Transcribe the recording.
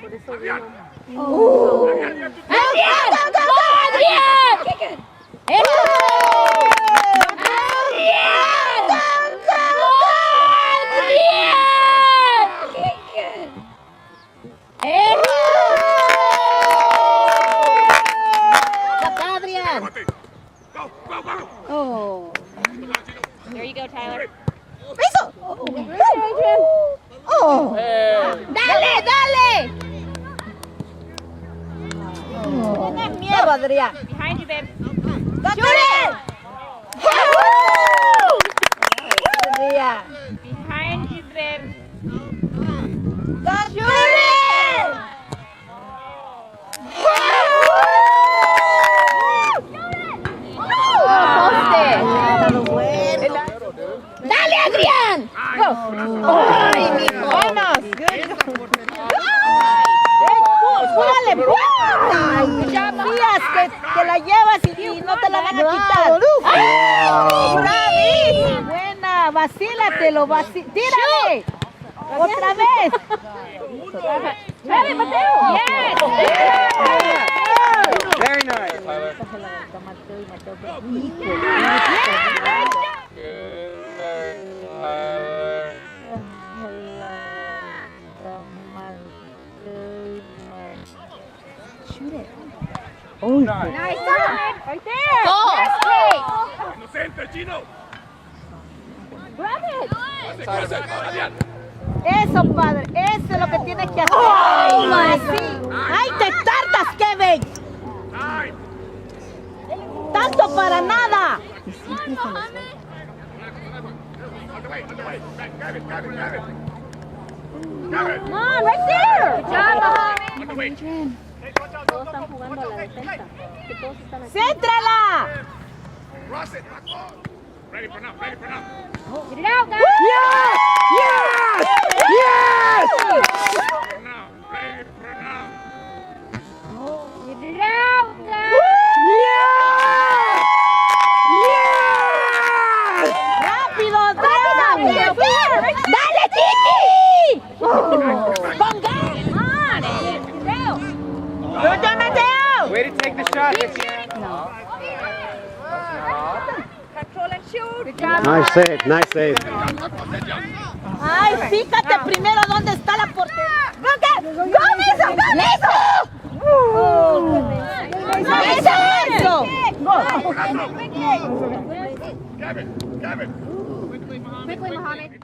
Por eso digo. ¡Adrián! ¡Adrián! Oh. There you go, Tyler. ¡Eso! Oh. ¡Dale, dale! Tienes miedo, Adrián. Behind you, babe. ¡Shoot it! Adrián. Behind you, babe. ¡Shoot it! ¡Dale, Adrián! ¡Ay, mi buenas! ¡Dale, sabías que la llevas y no te la van a quitar! ¡Ay, buena! ¡Vacílatelo! ¡Tírale! ¡Otra vez! ¡Dale, Mateo! ¡Yes! Very nice, Tyler. Shoot it. Oh, nice. Nice, right there! Go! ¡Inocente, Chino! Grab it! Eso, padre. Eso es lo que tienes que hacer. ¡Ay, sí! ¡Ay, te tardas, Kevin! ¡Tanto para nada! Come on, right there! Good job, Mohammed. Todos están jugando a la defensa. Que todos están aquí. ¡Céntrala! Ready for now, ready for now. Get it out, guys! Yes! Yes! Yes! For now, ready for now. Get it out, guys! Yes! Yes! ¡Rápido, rápido! ¡Dale, Titi! ¡Con gas! Come on! Mateo! ¡Good job, Mateo! Way to take the shot, Etienne. Control and shoot! Good job, Nice save, nice save. ¡Ay, fíjate primero dónde está la portería! ¡Go, Miso! ¡Go, Miso! ¡Eso! Gavin! Quickly, Mohammed.